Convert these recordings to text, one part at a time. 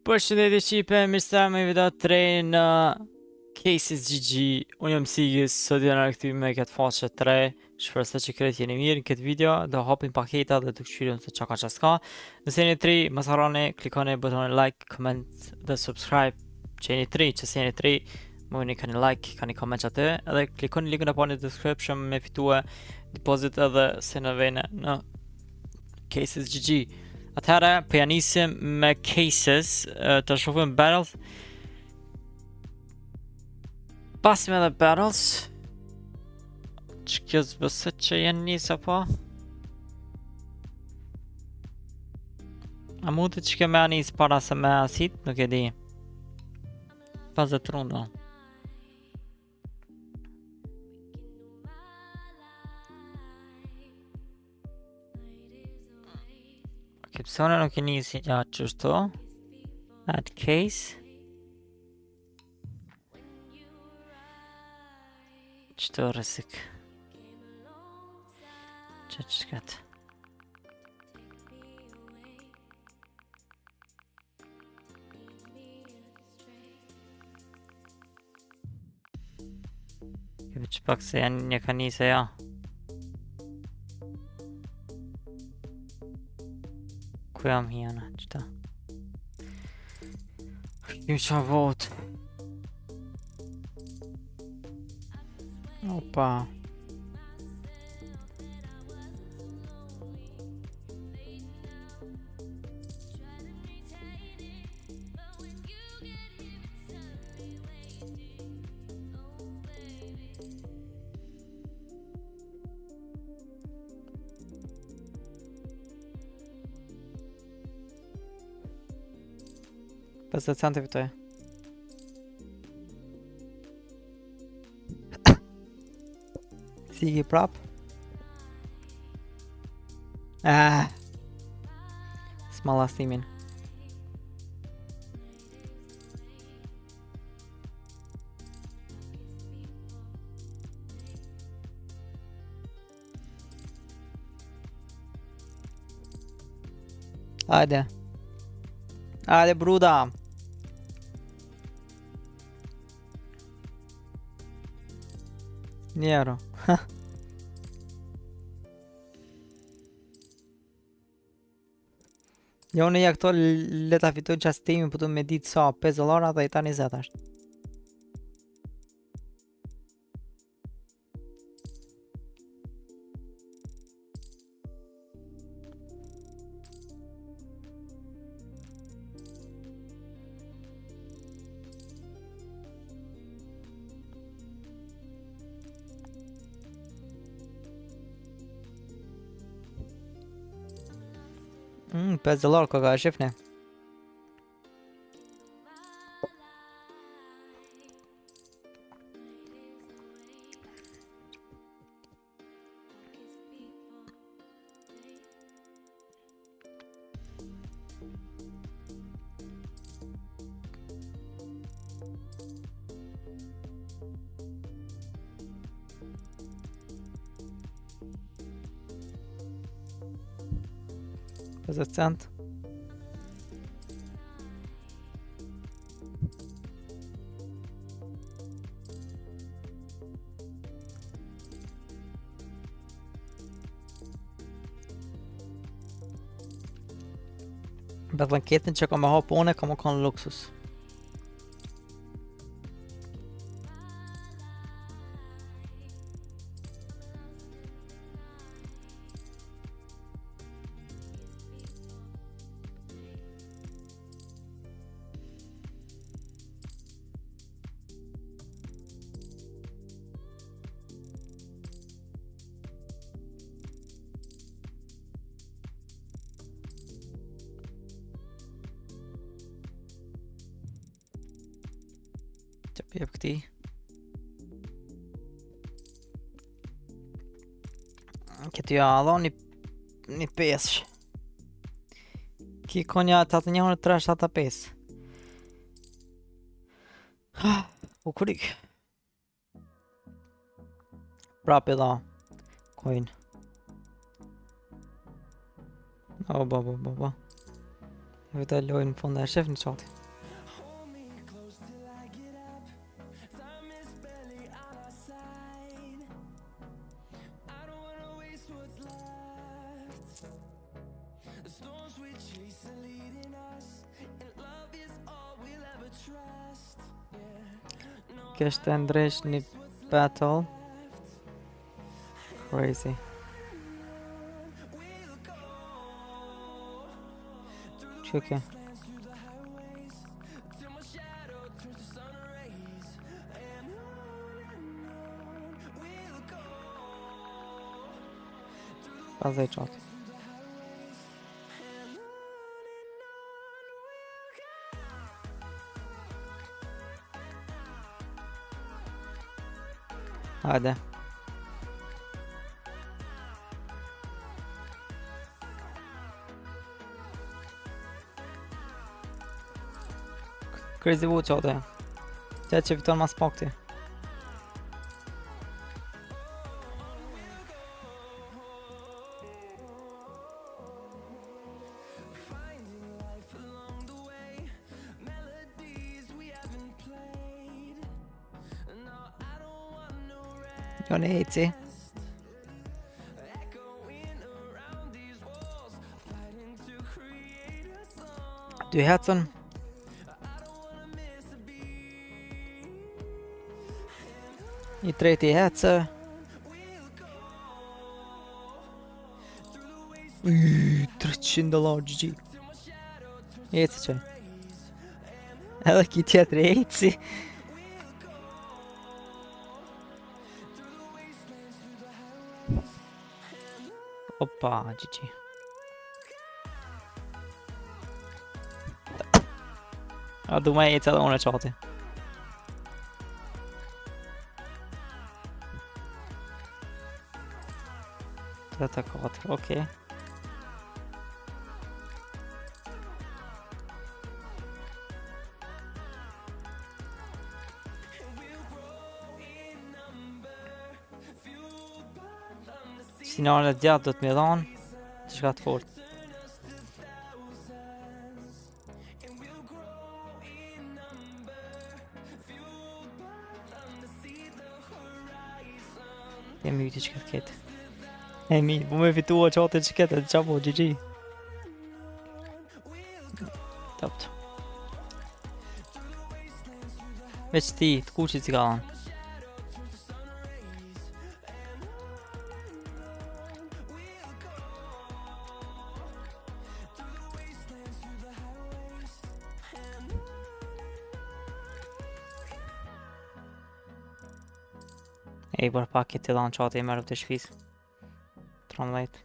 Përshëndetje Shqipe, mirë se me video 3 në Cases GG. Unë jam Sigis, sot jena rikthyer me këtë faqe 3. Shpresoj që krejt jeni mirë në këtë video. Do hapim paketa dhe të këshyrim se çka ka s'ka. Nëse jeni 3, mos harroni klikoni butonin like, comment dhe subscribe. Që jeni 3, që jeni 3, mëni kani like, kani comment atë, edhe klikoni linkun apo në description me fitue deposit edhe se në vene në Cases GG. Atëherë, për janë nisim me cases, të shohim battles. Pasim edhe battles. Që kjo zbësët që janë nisë apo? A mund të që kjo me anisë para se me asit, nuk e di. Pas dhe të runda. Këpësone nuk e njësi gjatë qështu. Add case. Qëto rësik. Qëtë. Këpë që pak se janë një ka njëse ja. Ku jam hjena, qëta? Kim qa vot. Opa. Pas të cante fitoj. Sigi prap. S'ma lastimin. Hajde. Hajde bruda. Njero. Jo në ja këto leta fitoj qas temi për të me ditë sa $5 dhe i ta 20 ashtë. $5 ko ka shifne. $50. Betlen ketën që ka me hapë une, ka më kanë luksus. Që për jep këti. Këtë ja adho një 5. Ki konja 81-375. U kurik. Prap e dha coin. O ba. Vëta lojnë në fund e shef në qati. Kështë të ndresh një battle. Crazy. Që ke? Pas dhe i qati. Hajde. Crazy Wood qate. Qe që fiton mas pak ti. Jo në eci. Dy hecën. I treti hecë. $300 GG. Eci që. Edhe ki tjetër eci. Opa, GG. A du me eci edhe unë e qati. Treta 4, okej. Sinjalet gjatë do të me dhanë që shka të fort. Jemi viti që këtë ketë. E mi, bu me fitua qate që këtë, të qapo, GG. Topt. Veç ti, të kuqit si ka dhanë. E i bërë pak këtë të dhanë qate i mërë të shpis. 13.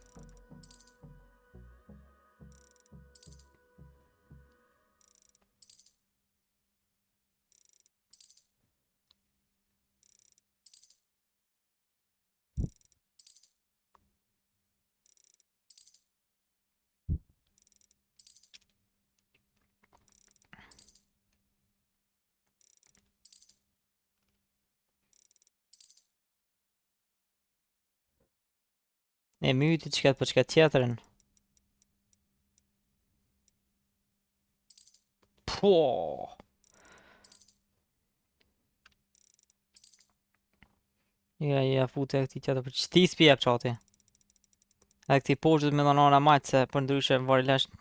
E myti që këtë për që këtë tjetërin. Po. Ja, fute e këti tjetër për që ti s'pi jep qati. Edhe këti poshtë me dhanona majtë se për ndryshe më vari lesh.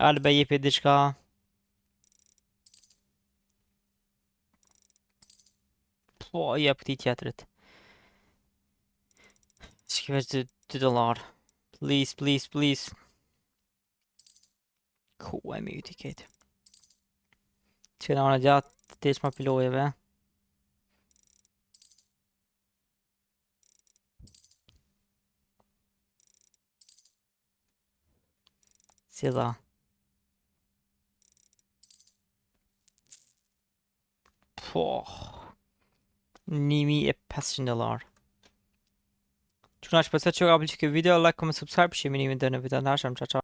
Albe jepi diçka. Po, jep këti tjetërit. Shki veç $2. Please, please, please. Ku e mi uti këtë. Që në anë gjatë të ishma pilojeve. Si dha. Po. $1,500. Që në që përse që ka pëllqy këtë video, like, comment, subscribe, shimi një video në video në ashëm, qa qa.